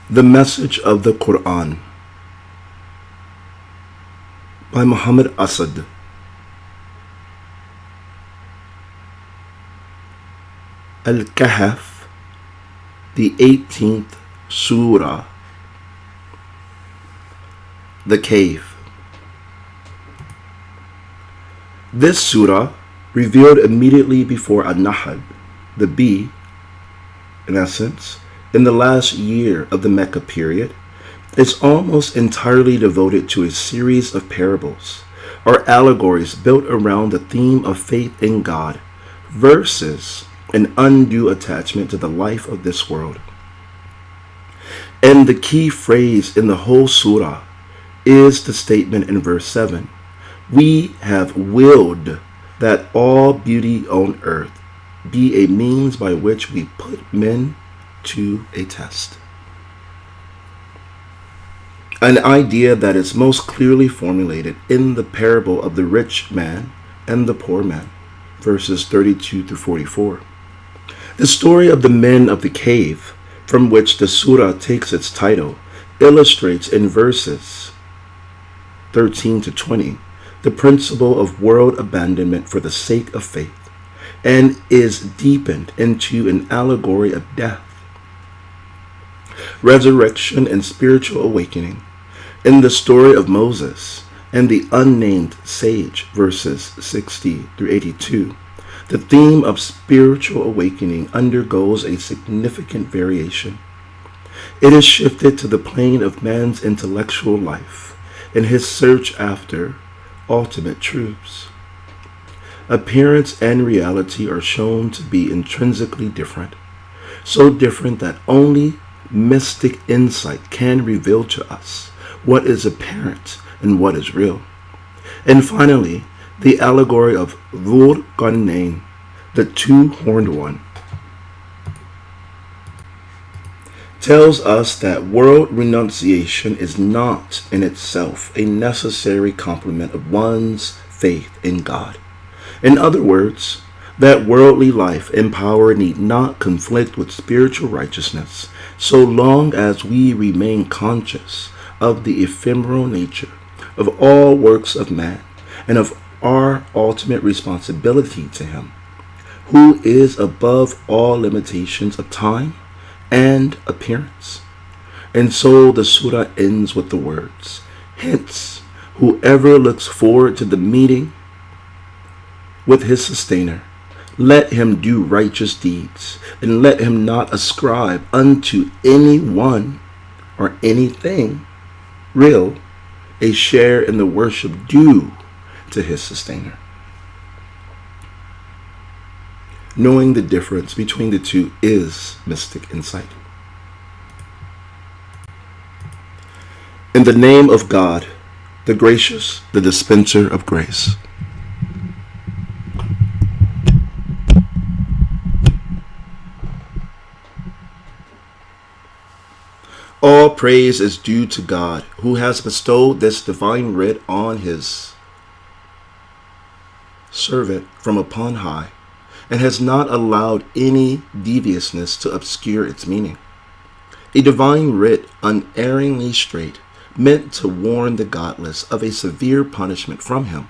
The Message of the Qur'an by Muhammad Asad. Al-Kahf, the 18th Surah. The Cave. This surah, revealed immediately before An-Nahl, the bee, in essence, in the last year of the Mecca period, is almost entirely devoted to a series of parables or allegories built around the theme of faith in God versus an undue attachment to the life of this world. And the key phrase in the whole surah is the statement in verse 7, "We have willed that all beauty on earth be a means by which we put men to a test." An idea that is most clearly formulated in the parable of the rich man and the poor man, verses 32 through 44. The story of the men of the cave, from which the surah takes its title, illustrates in verses 13 to 20 the principle of world abandonment for the sake of faith, and is deepened into an allegory of death, resurrection, and spiritual awakening in the story of Moses and the unnamed sage, verses 60 through 82. The theme of spiritual awakening undergoes a significant variation. It is shifted to the plane of man's intellectual life in his search after ultimate truths. Appearance and reality are shown to be intrinsically different, so different that only mystic insight can reveal to us what is apparent and what is real. And finally, the allegory of Dhul Qarnayn, the two-horned one, tells us that world renunciation is not in itself a necessary complement of one's faith in God. In other words, that worldly life and power need not conflict with spiritual righteousness so long as we remain conscious of the ephemeral nature of all works of man and of our ultimate responsibility to him, who is above all limitations of time and appearance. And so the surah ends with the words, "Hence, whoever looks forward to the meeting with his sustainer, let him do righteous deeds, and let him not ascribe unto anyone or anything real a share in the worship due to his sustainer." Knowing the difference between the two is mystic insight. In the name of God, the gracious, the dispenser of grace. All praise is due to God, who has bestowed this divine writ on his servant from upon high, and has not allowed any deviousness to obscure its meaning. A divine writ unerringly straight, meant to warn the godless of a severe punishment from him,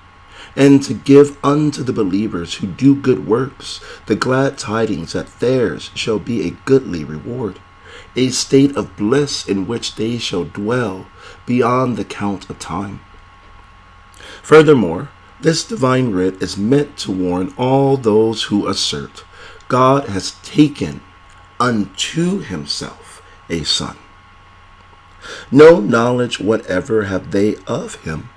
and to give unto the believers who do good works the glad tidings that theirs shall be a goodly reward, a state of bliss in which they shall dwell beyond the count of time. Furthermore, this divine writ is meant to warn all those who assert God has taken unto himself a son. No knowledge whatever have they of him,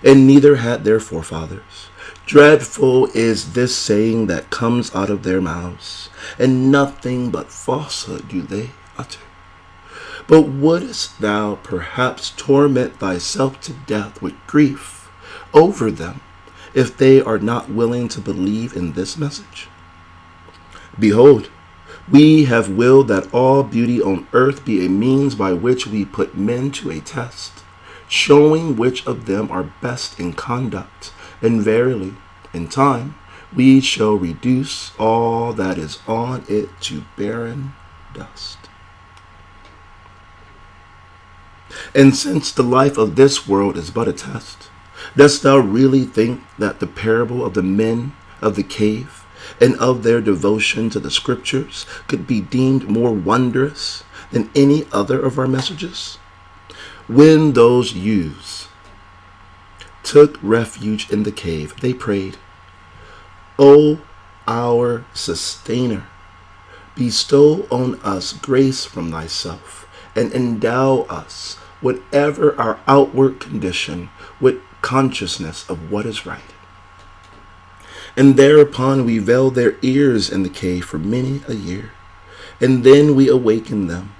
and neither had their forefathers. Dreadful is this saying that comes out of their mouths, and nothing but falsehood do they utter. But wouldst thou perhaps torment thyself to death with grief over them, if they are not willing to believe in this message? Behold, we have willed that all beauty on earth be a means by which we put men to a test, showing which of them are best in conduct, and verily, in time, we shall reduce all that is on it to barren dust. And since the life of this world is but a test, dost thou really think that the parable of the men of the cave and of their devotion to the scriptures could be deemed more wondrous than any other of our messages? When those youths took refuge in the cave, they prayed, O our sustainer, bestow on us grace from thyself, and endow us, whatever our outward condition, with consciousness of what is right. And thereupon we veiled their ears in the cave for many a year, and then we awakened them.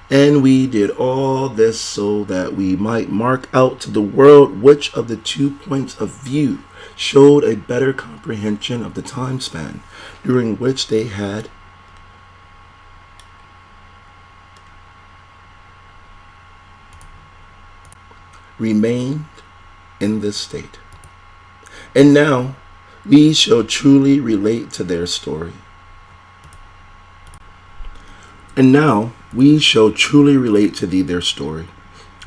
And we did all this so that we might mark out to the world which of the 2 points of view showed a better comprehension of the time span during which they had remained in this state. And now we shall truly relate to their story. And now we shall truly relate to thee their story.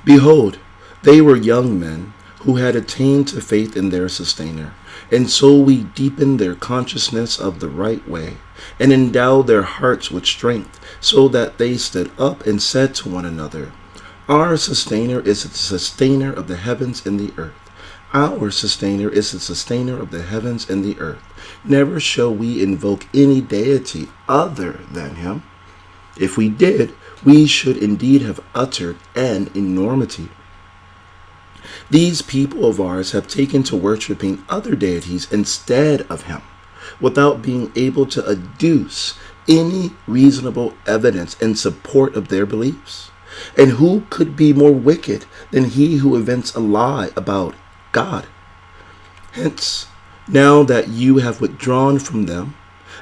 Behold, they were young men who had attained to faith in their sustainer, and so we deepened their consciousness of the right way, and endowed their hearts with strength, so that they stood up and said to one another, Our sustainer is the sustainer of the heavens and the earth. Our sustainer is the sustainer of the heavens and the earth. Never shall we invoke any deity other than him. If we did, we should indeed have uttered an enormity. These people of ours have taken to worshiping other deities instead of him, without being able to adduce any reasonable evidence in support of their beliefs. And who could be more wicked than he who invents a lie about God? Hence, now that you have withdrawn from them,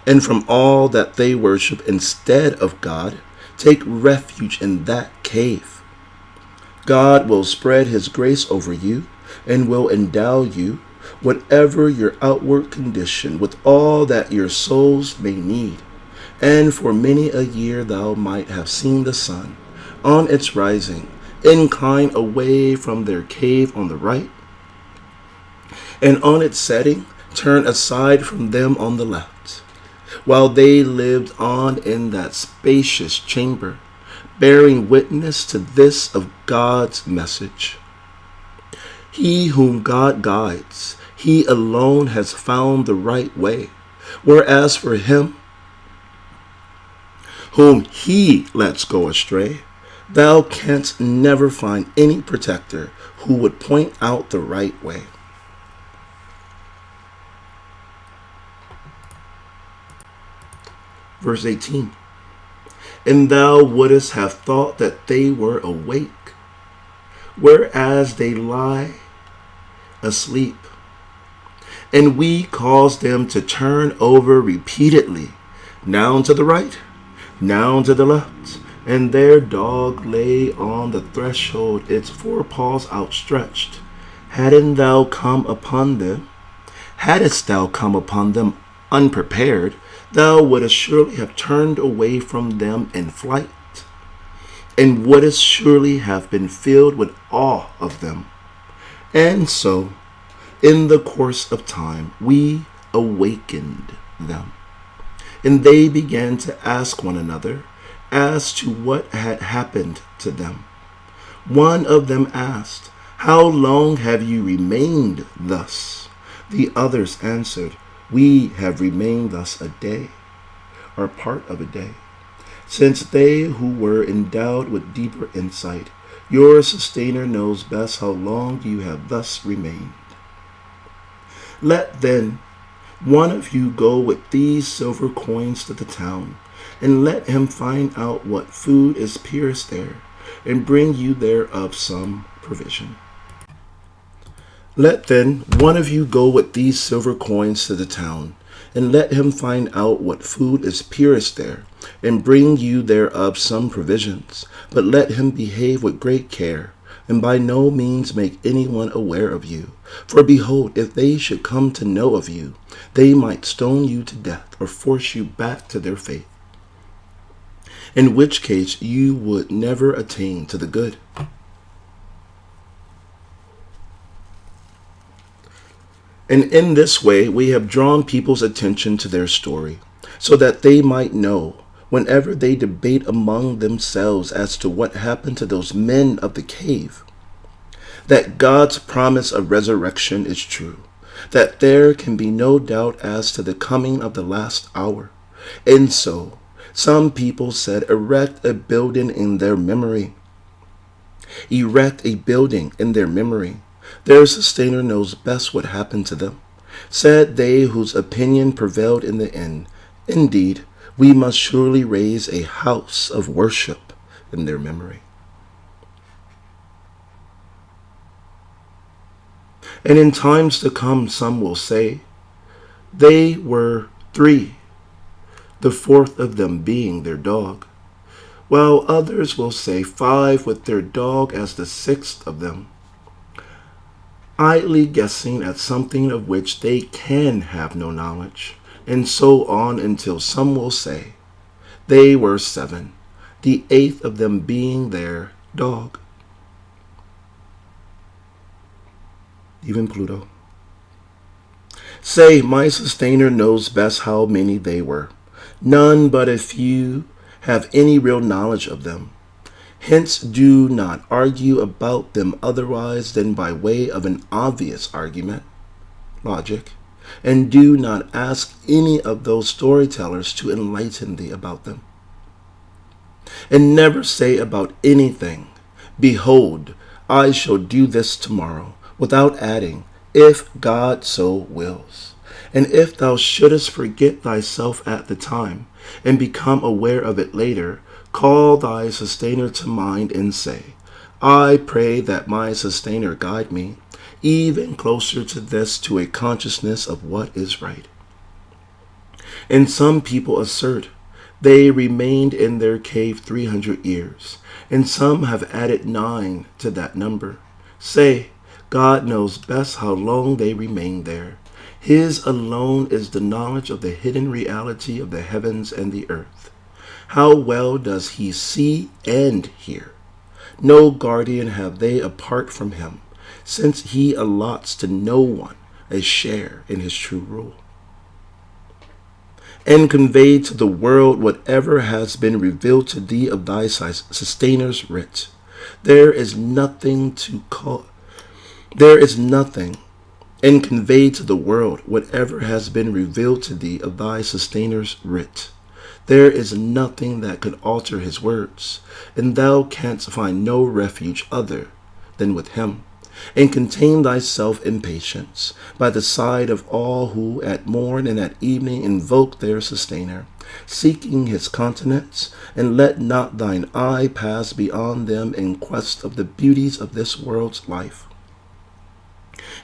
and from all that they worship instead of God, take refuge in that cave. God will spread his grace over you, and will endow you, whatever your outward condition, with all that your souls may need. And for many a year thou might have seen the sun, on its rising, incline away from their cave on the right, and on its setting, turn aside from them on the left. While they lived on in that spacious chamber, bearing witness to this of God's message. He whom God guides, he alone has found the right way, whereas for him whom he lets go astray, thou canst never find any protector who would point out the right way. Verse 18. And thou wouldest have thought that they were awake, whereas they lie asleep. And we caused them to turn over repeatedly, now to the right, now to the left. And their dog lay on the threshold, its forepaws outstretched. Hadst thou come upon them unprepared, thou wouldst surely have turned away from them in flight, and wouldst surely have been filled with awe of them. And so, in the course of time, we awakened them, and they began to ask one another as to what had happened to them. One of them asked, How long have you remained thus? The others answered, We have remained thus a day, or part of a day. Since they who were endowed with deeper insight, your sustainer knows best how long you have thus remained. Let then one of you go with these silver coins to the town, and let him find out what food is purest there, and bring you thereof some provision. Let then one of you go with these silver coins to the town, and let him find out what food is purest there, and bring you thereof some provisions. But let him behave with great care, and by no means make anyone aware of you. For behold, if they should come to know of you, they might stone you to death, or force you back to their faith, in which case you would never attain to the good. And in this way, we have drawn people's attention to their story, so that they might know, whenever they debate among themselves as to what happened to those men of the cave, that God's promise of resurrection is true, that there can be no doubt as to the coming of the last hour. And so, some people said, erect a building in their memory. Erect a building in their memory. Their sustainer knows best what happened to them. Said they whose opinion prevailed in the end, indeed, we must surely raise a house of worship in their memory. And in times to come, some will say, they were 3, the 4th of them being their dog, while others will say 5 with their dog as the 6th of them, idly guessing at something of which they can have no knowledge, and so on until some will say, they were 7, the 8th of them being their dog. Even Pluto. Say, my sustainer knows best how many they were. None but a few have any real knowledge of them. Hence do not argue about them otherwise than by way of an obvious argument, logic, and do not ask any of those storytellers to enlighten thee about them. And never say about anything, behold, I shall do this tomorrow, without adding, if God so wills. And if thou shouldest forget thyself at the time, and become aware of it later, call thy sustainer to mind and say, I pray that my sustainer guide me, even closer to this, to a consciousness of what is right. And some people assert they remained in their cave 300 years, and some have added 9 to that number. Say, God knows best how long they remain there. His alone is the knowledge of the hidden reality of the heavens and the earth. How well does he see and hear? No guardian have they apart from him, since he allots to no one a share in his true rule. And convey to the world whatever has been revealed to thee of thy sustainer's writ. There is nothing, and convey to the world whatever has been revealed to thee of thy sustainer''s writ. There is nothing that could alter his words, and thou canst find no refuge other than with him, and contain thyself in patience by the side of all who at morn and at evening invoke their sustainer, seeking his countenance, and let not thine eye pass beyond them in quest of the beauties of this world's life.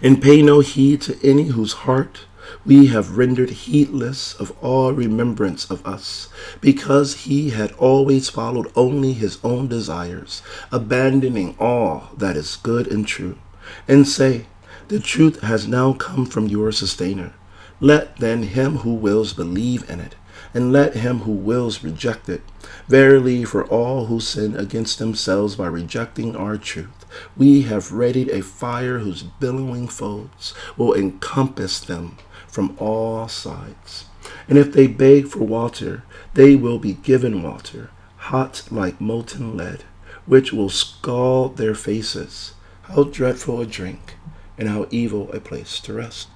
And pay no heed to any whose heart we have rendered heedless of all remembrance of us, because he had always followed only his own desires, abandoning all that is good and true. And say, the truth has now come from your sustainer. Let then him who wills believe in it, and let him who wills reject it. Verily, for all who sin against themselves by rejecting our truth, we have readied a fire whose billowing folds will encompass them from all sides. And if they beg for water, they will be given water, hot like molten lead, which will scald their faces. How dreadful a drink, and how evil a place to rest.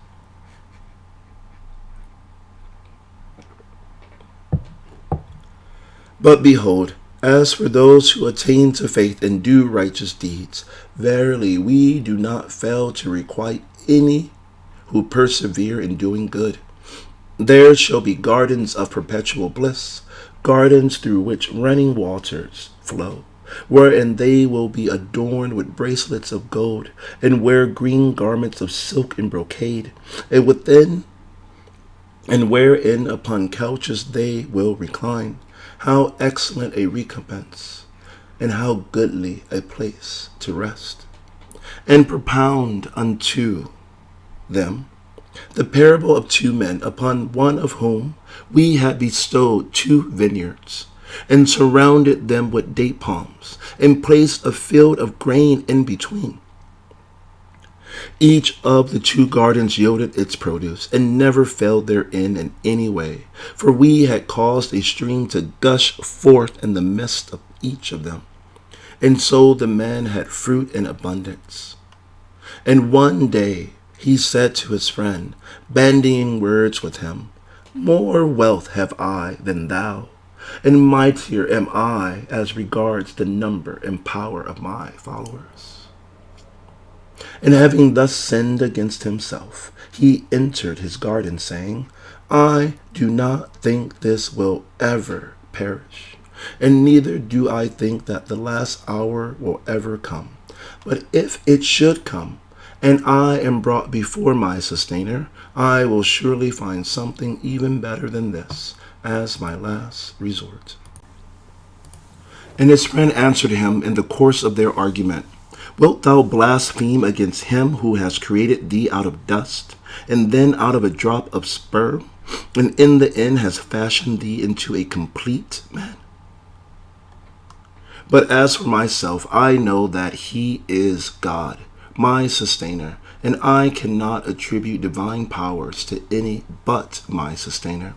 But behold, as for those who attain to faith and do righteous deeds, verily we do not fail to requite any who persevere in doing good. There shall be gardens of perpetual bliss, gardens through which running waters flow, wherein they will be adorned with bracelets of gold, and wear green garments of silk and brocade, and wherein upon couches they will recline. How excellent a recompense, and how goodly a place to rest. And propound unto them the parable of 2 men, upon one of whom we had bestowed 2 vineyards, and surrounded them with date palms, and placed a field of grain in between. Each of the two gardens yielded its produce, and never failed therein in any way. For we had caused a stream to gush forth in the midst of each of them. And so the man had fruit in abundance. And one day he said to his friend, bandying words with him, more wealth have I than thou, and mightier am I as regards the number and power of my followers. And having thus sinned against himself, he entered his garden, saying, I do not think this will ever perish, and neither do I think that the last hour will ever come. But if it should come, and I am brought before my sustainer, I will surely find something even better than this as my last resort. And his friend answered him in the course of their argument, wilt thou blaspheme against him who has created thee out of dust, and then out of a drop of sperm, and in the end has fashioned thee into a complete man? But as for myself, I know that he is God, my sustainer, and I cannot attribute divine powers to any but my sustainer.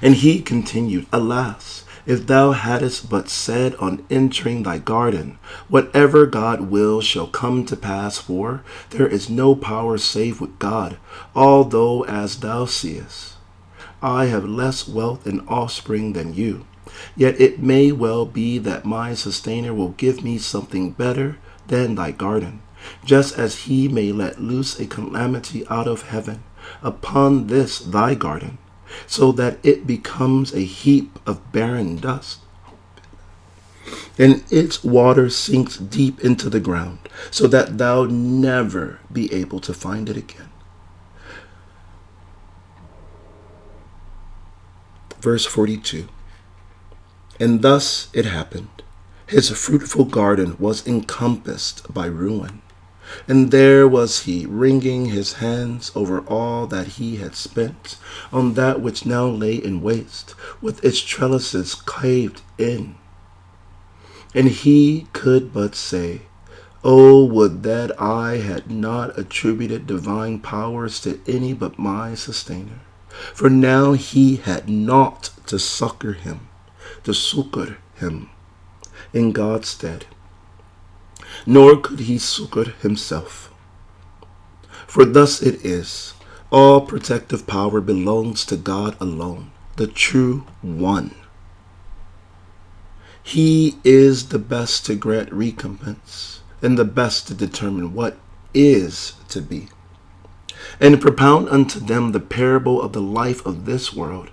And he continued, alas, if thou hadst but said on entering thy garden, whatever God will shall come to pass, for there is no power save with God, although as thou seest, I have less wealth and offspring than you. Yet it may well be that my sustainer will give me something better than thy garden, just as he may let loose a calamity out of heaven upon this thy garden, so that it becomes a heap of barren dust, and its water sinks deep into the ground, so that thou never be able to find it again. Verse 42. And thus it happened, his fruitful garden was encompassed by ruin, and there was he wringing his hands over all that he had spent on that which now lay in waste, with its trellises caved in. And he could but say, oh, would that I had not attributed divine powers to any but my sustainer, for now he had naught to succor him in God's stead, nor could he succor himself. For thus it is, all protective power belongs to God alone, the true one. He is the best to grant recompense, and the best to determine what is to be, and propound unto them the parable of the life of this world.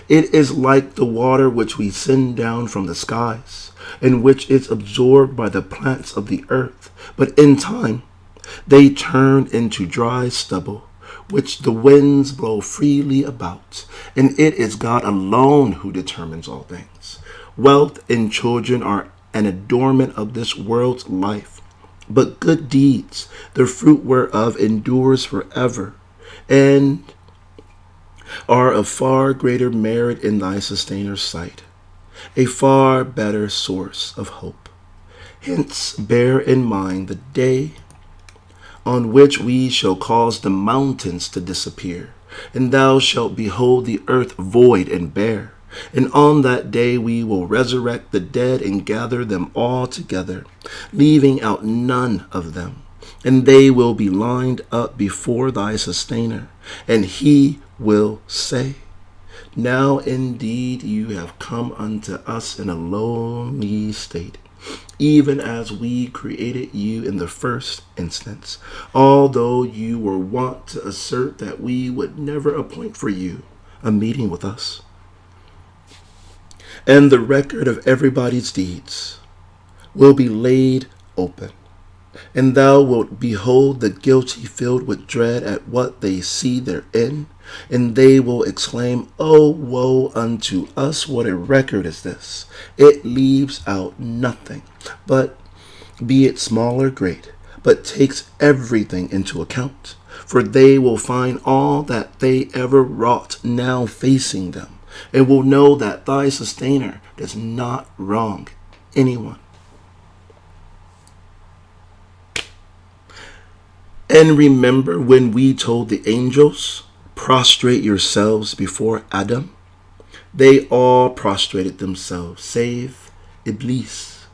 It is like the water which we send down from the skies, in which is absorbed by the plants of the earth, but in time they turn into dry stubble, which the winds blow freely about, and it is God alone who determines all things. Wealth and children are an adornment of this world's life, but good deeds, the fruit whereof endures forever, and are of far greater merit in thy sustainers' sight, a far better source of hope. Hence bear in mind the day on which we shall cause the mountains to disappear, and thou shalt behold the earth void and bare. And on that day we will resurrect the dead and gather them all together, leaving out none of them. And they will be lined up before thy sustainer, and he will say, now indeed you have come unto us in a lonely state, even as we created you in the first instance, although you were wont to assert that we would never appoint for you a meeting with us. And the record of everybody's deeds will be laid open, and thou wilt behold the guilty filled with dread at what they see therein, and they will exclaim, oh, woe unto us, what a record is this! It leaves out nothing, but be it small or great, but takes everything into account. For they will find all that they ever wrought now facing them, and will know that thy sustainer does not wrong anyone. And remember when we told the angels, prostrate yourselves before Adam? They all prostrated themselves, save Iblis.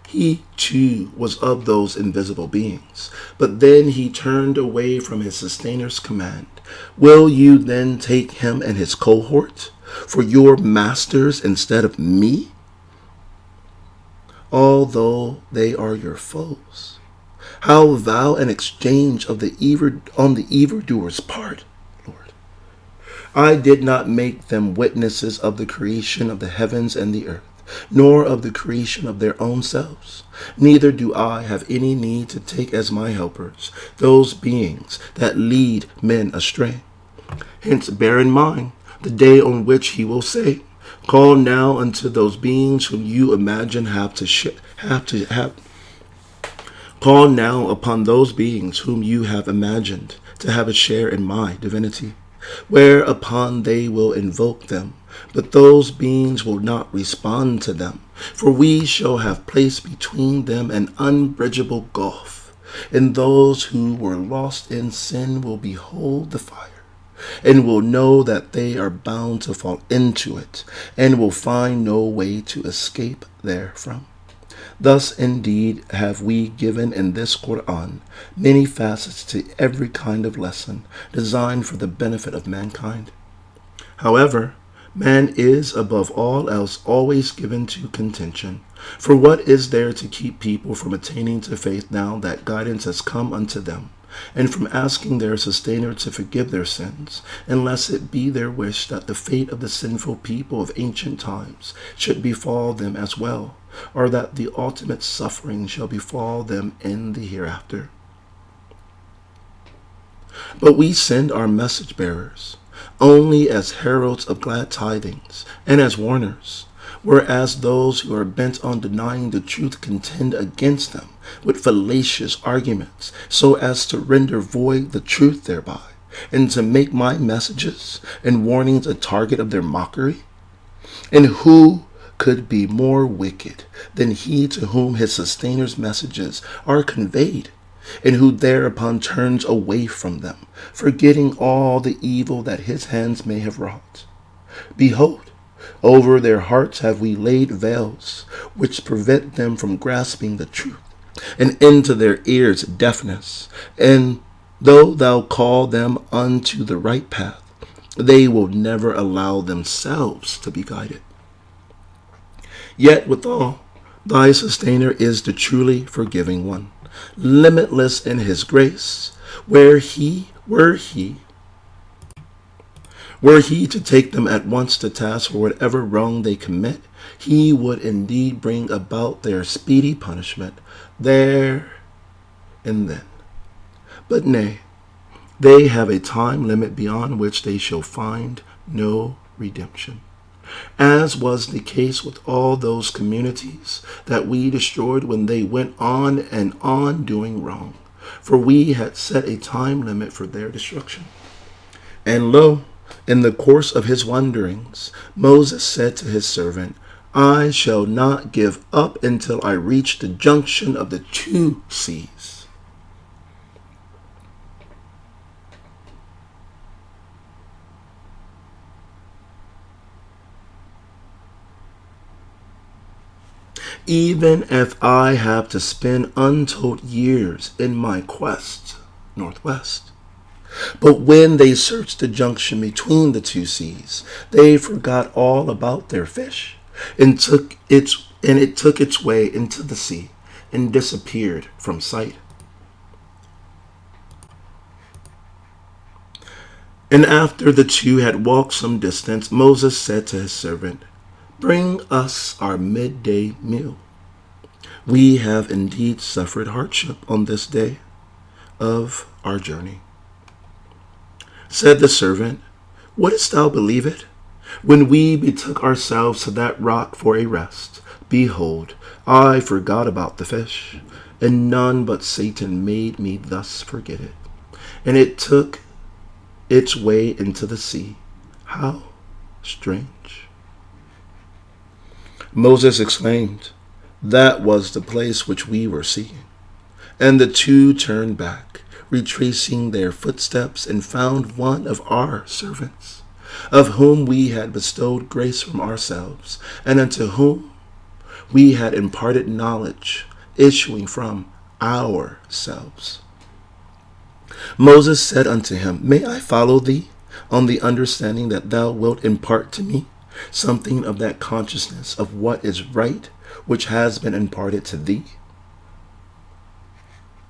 He too was of those invisible beings, but then he turned away from his sustainer''s command. Will you then take him and his cohort for your masters instead of me? Although they are your foes. How vile an exchange of on the evildoer's part, Lord. I did not make them witnesses of the creation of the heavens and the earth, nor of the creation of their own selves. Neither do I have any need to take as my helpers those beings that lead men astray. Hence bear in mind the day on which he will say, call now unto those beings whom you imagine Call now upon those beings whom you have imagined to have a share in my divinity, whereupon they will invoke them, but those beings will not respond to them, for we shall have placed between them an unbridgeable gulf, and those who were lost in sin will behold the fire, and will know that they are bound to fall into it, and will find no way to escape therefrom. Thus, indeed, have we given in this Qur'an many facets to every kind of lesson designed for the benefit of mankind. However, man is, above all else, always given to contention. For what is there to keep people from attaining to faith now that guidance has come unto them, and from asking their sustainer to forgive their sins, unless it be their wish that the fate of the sinful people of ancient times should befall them as well, or that the ultimate suffering shall befall them in the hereafter? But we send our message bearers only as heralds of glad tidings and as warners, whereas those who are bent on denying the truth contend against them with fallacious arguments, so as to render void the truth thereby, and to make my messages and warnings a target of their mockery. And who could be more wicked than he to whom his sustainer's messages are conveyed, and who thereupon turns away from them, forgetting all the evil that his hands may have wrought? Behold, over their hearts have we laid veils, which prevent them from grasping the truth, and into their ears deafness. And though thou call them unto the right path, they will never allow themselves to be guided. Yet withal, thy sustainer is the truly forgiving one, limitless in his grace. Were he to take them at once to task for whatever wrong they commit, he would indeed bring about their speedy punishment there and then. But nay, they have a time limit beyond which they shall find no redemption, as was the case with all those communities that we destroyed when they went on and on doing wrong, for we had set a time limit for their destruction. And lo, in the course of his wanderings, Moses said to his servant, I shall not give up until I reach the junction of the two seas. Even if I have to spend untold years in my quest northwest. But when they searched the junction between the two seas, they forgot all about their fish, and it took its way into the sea and disappeared from sight. And after the two had walked some distance, Moses said to his servant, bring us our midday meal. We have indeed suffered hardship on this day of our journey. Said the servant, wouldst thou believe it? When we betook ourselves to that rock for a rest, behold, I forgot about the fish, and none but Satan made me thus forget it. And it took its way into the sea. How strange. Moses exclaimed, that was the place which we were seeking. And the two turned back, retracing their footsteps, and found one of our servants, of whom we had bestowed grace from ourselves, and unto whom we had imparted knowledge issuing from ourselves. Moses said unto him, May I follow thee, on the understanding that thou wilt impart to me something of that consciousness of what is right, which has been imparted to thee?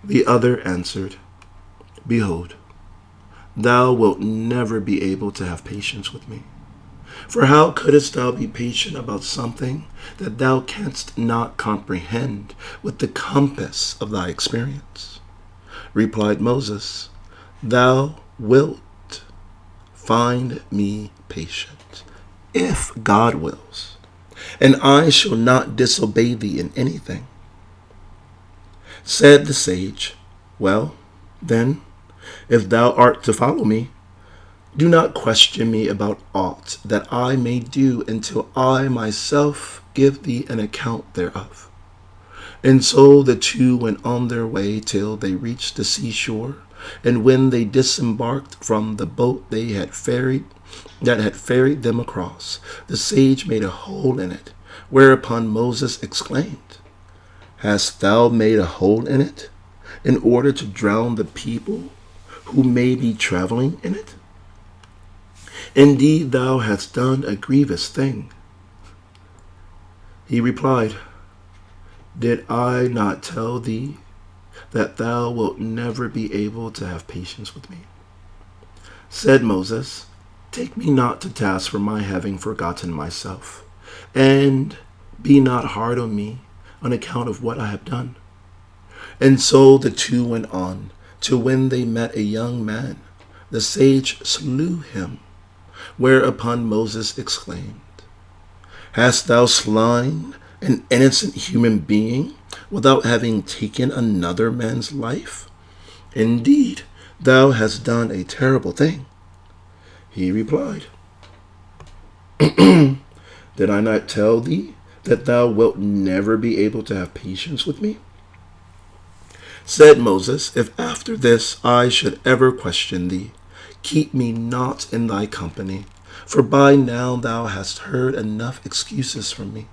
The other answered, Behold, thou wilt never be able to have patience with me. For how couldst thou be patient about something that thou canst not comprehend with the compass of thy experience? Replied Moses, Thou wilt find me patient, if God wills, and I shall not disobey thee in anything. Said the sage, Well, then, if thou art to follow me, do not question me about aught that I may do until I myself give thee an account thereof. And so the two went on their way till they reached the seashore, and when they disembarked from the boat that had ferried them across, the sage made a hole in it, whereupon Moses exclaimed, Hast thou made a hole in it, in order to drown the people who may be traveling in it? Indeed, thou hast done a grievous thing. He replied, Did I not tell thee that thou wilt never be able to have patience with me? Said Moses, Take me not to task for my having forgotten myself, and be not hard on me on account of what I have done. And so the two went on, till when they met a young man, the sage slew him, whereupon Moses exclaimed, Hast thou slain an innocent human being without having taken another man's life? Indeed, thou hast done a terrible thing. He replied, Did I not tell thee that thou wilt never be able to have patience with me? Said Moses, If after this I should ever question thee, keep me not in thy company, for by now thou hast heard enough excuses from me.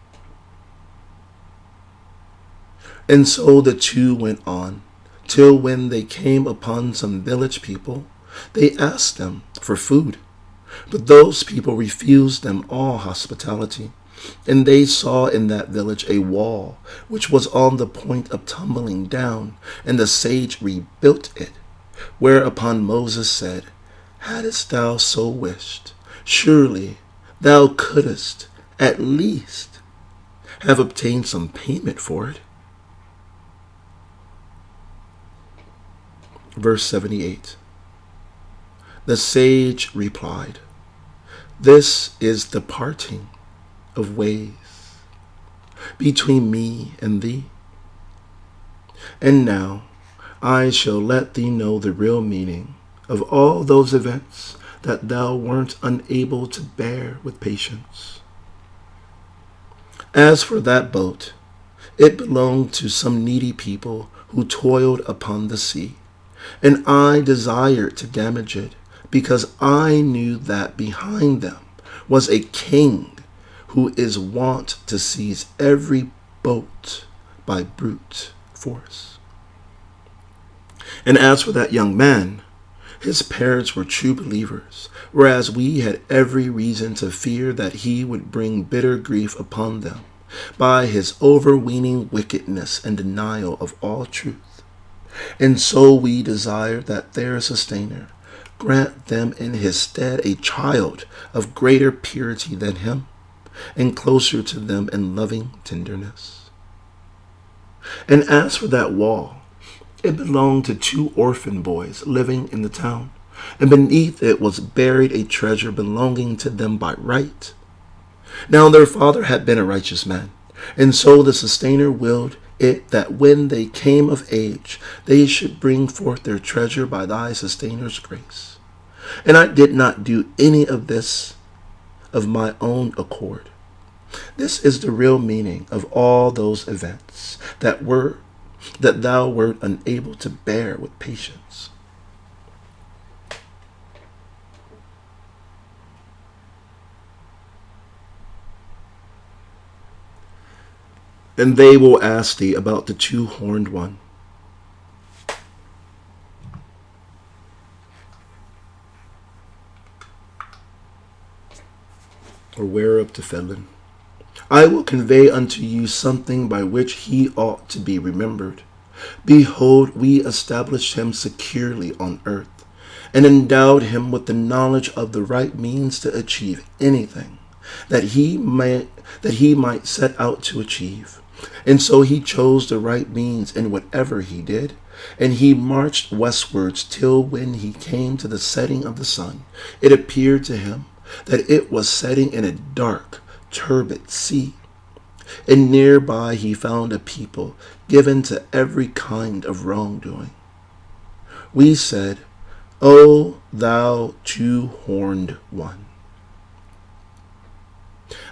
And so the two went on, till when they came upon some village people, they asked them for food. But those people refused them all hospitality, and they saw in that village a wall which was on the point of tumbling down, and the sage rebuilt it. Whereupon Moses said, Hadst thou so wished, surely thou couldst at least have obtained some payment for it. Verse 78. The sage replied, This is the parting of ways between me and thee. And now I shall let thee know the real meaning of all those events that thou wert unable to bear with patience. As for that boat, it belonged to some needy people who toiled upon the sea, and I desired to damage it, because I knew that behind them was a king who is wont to seize every boat by brute force. And as for that young man, his parents were true believers, whereas we had every reason to fear that he would bring bitter grief upon them by his overweening wickedness and denial of all truth. And so we desire that their sustainer grant them in his stead a child of greater purity than him, and closer to them in loving tenderness. And as for that wall, it belonged to two orphan boys living in the town, and beneath it was buried a treasure belonging to them by right. Now their father had been a righteous man, and so the sustainer willed it that when they came of age, they should bring forth their treasure by thy sustainer's grace. And I did not do any of this of my own accord. This is the real meaning of all those events that thou wert unable to bear with patience. And they will ask thee about the two-horned one. Or whereof the felon. I will convey unto you something by which he ought to be remembered. Behold, we established him securely on earth, and endowed him with the knowledge of the right means to achieve anything that he might set out to achieve. And so he chose the right means in whatever he did, and he marched westwards till when he came to the setting of the sun, it appeared to him that it was setting in a dark, turbid sea. And nearby he found a people given to every kind of wrongdoing. We said, O thou two-horned one,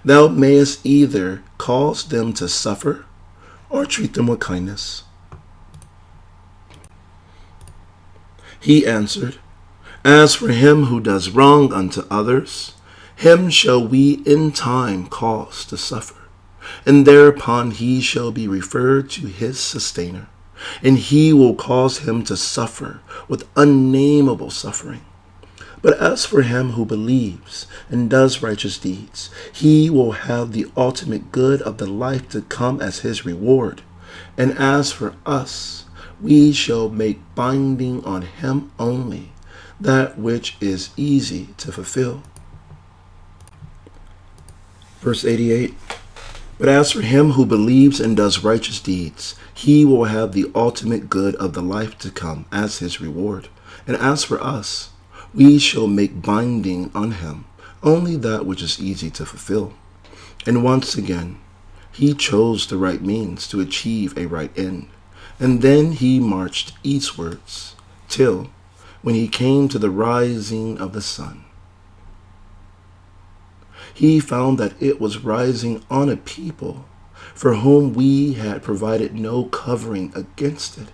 thou mayest either cause them to suffer or treat them with kindness. He answered, As for him who does wrong unto others, him shall we in time cause to suffer, and thereupon he shall be referred to his sustainer, and he will cause him to suffer with unnameable suffering. But as for him who believes and does righteous deeds, he will have the ultimate good of the life to come as his reward. And as for us, we shall make binding on him only that which is easy to fulfill. Verse 88. But as for him who believes and does righteous deeds, he will have the ultimate good of the life to come as his reward. And as for us, we shall make binding on him only that which is easy to fulfill. And once again, he chose the right means to achieve a right end. And then he marched eastwards till when he came to the rising of the sun, he found that it was rising on a people for whom we had provided no covering against it.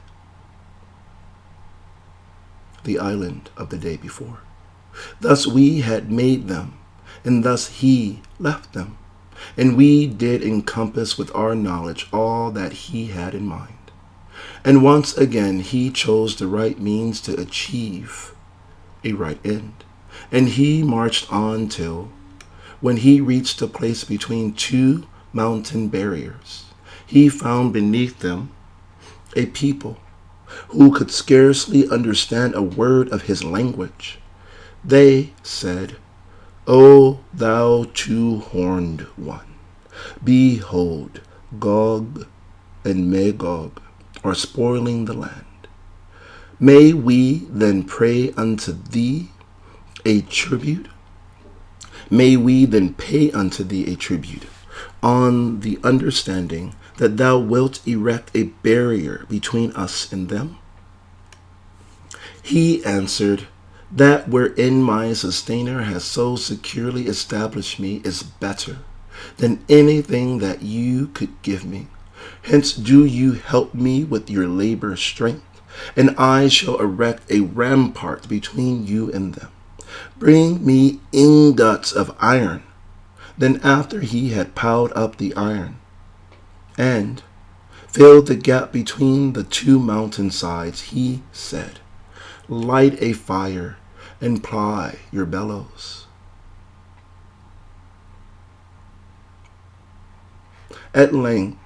The island of the day before. Thus we had made them, and thus he left them, and we did encompass with our knowledge all that he had in mind. And once again he chose the right means to achieve a right end, and he marched on till when he reached a place between two mountain barriers, he found beneath them a people who could scarcely understand a word of his language. They said, O thou two-horned one, behold, Gog and Magog are spoiling the land. May we then pay unto thee a tribute? May we then pay unto thee a tribute, on the understanding that thou wilt erect a barrier between us and them? He answered, That wherein my sustainer has so securely established me is better than anything that you could give me. Hence do you help me with your labor strength, and I shall erect a rampart between you and them. Bring me ingots of iron. Then after he had piled up the iron and filled the gap between the two mountainsides, he said, Light a fire and ply your bellows. At length,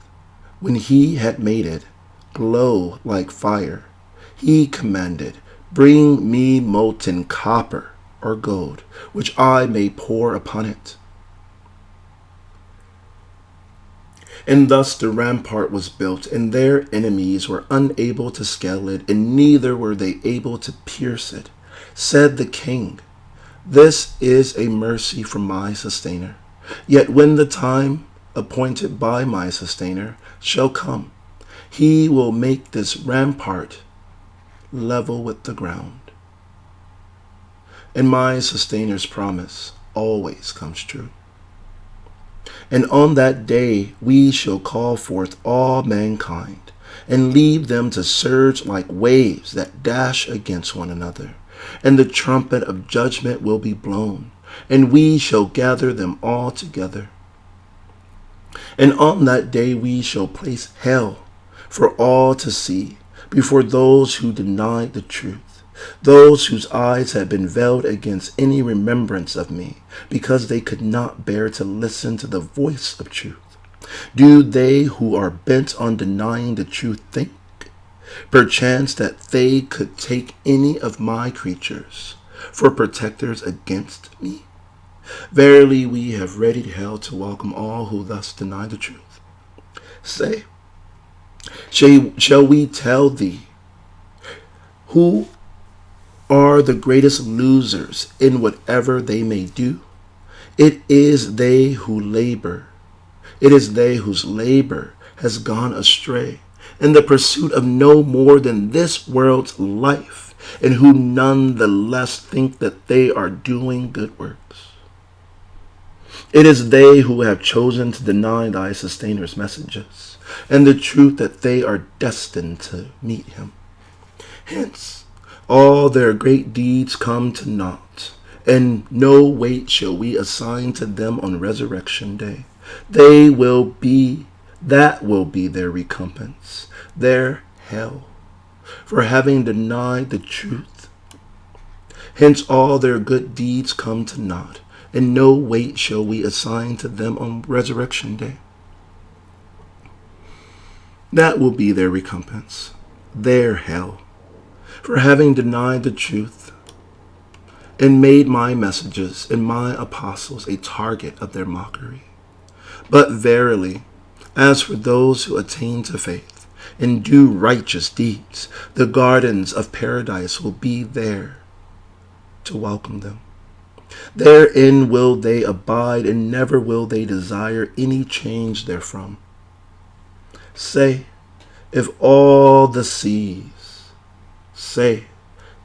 when he had made it glow like fire, he commanded, Bring me molten copper or gold, which I may pour upon it. And thus the rampart was built, and their enemies were unable to scale it, and neither were they able to pierce it. Said the king, This is a mercy from my sustainer. Yet when the time appointed by my sustainer shall come, he will make this rampart level with the ground. And my sustainer's promise always comes true. And on that day we shall call forth all mankind, and leave them to surge like waves that dash against one another. And the trumpet of judgment will be blown, and we shall gather them all together. And on that day we shall place hell for all to see before those who denied the truth, those whose eyes had been veiled against any remembrance of me, because they could not bear to listen to the voice of truth. Do they who are bent on denying the truth think, perchance, that they could take any of my creatures for protectors against me? Verily, we have readied hell to welcome all who thus deny the truth. Say, shall we tell thee who are the greatest losers in whatever they may do? It is they who labor. It is they whose labor has gone astray in the pursuit of no more than this world's life, and who none the less think that they are doing good works. It is they who have chosen to deny thy sustainers' messages, and the truth that they are destined to meet him. Hence, all their great deeds come to naught, and no weight shall we assign to them on resurrection day. That will be their recompense, their hell, for having denied the truth. Hence all their good deeds come to naught, and no weight shall we assign to them on resurrection day. That will be their recompense, their hell, for having denied the truth and made my messages and my apostles a target of their mockery. But verily, as for those who attain to faith and do righteous deeds, the gardens of paradise will be there to welcome them. Therein will they abide, and never will they desire any change therefrom. Say, if all the seas,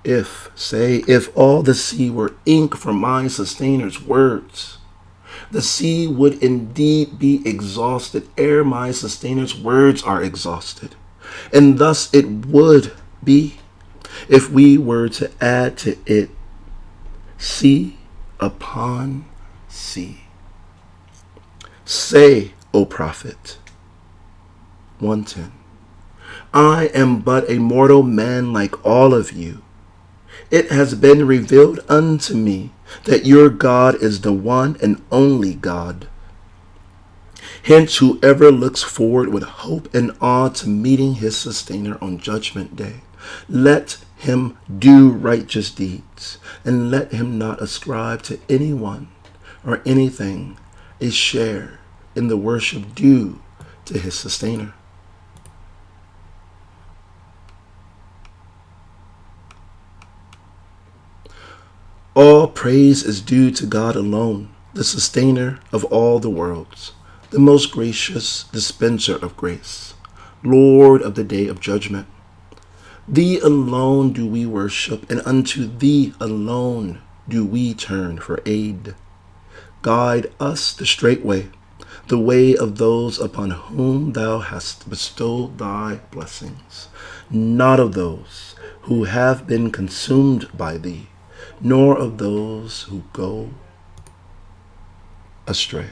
if all the sea were ink for my sustainers' words, the sea would indeed be exhausted ere my sustainers' words are exhausted. And thus it would be if we were to add to it sea upon sea. Say, O prophet, 1:10, I am but a mortal man like all of you. It has been revealed unto me that your God is the one and only God. Hence, whoever looks forward with hope and awe to meeting his sustainer on judgment day, let him do righteous deeds, and let him not ascribe to anyone or anything a share in the worship due to his sustainer. All praise is due to God alone, the sustainer of all the worlds, the most gracious dispenser of grace, Lord of the day of judgment. Thee alone do we worship, and unto thee alone do we turn for aid. Guide us the straight way, the way of those upon whom thou hast bestowed thy blessings, not of those who have been consumed by thee, nor of those who go astray.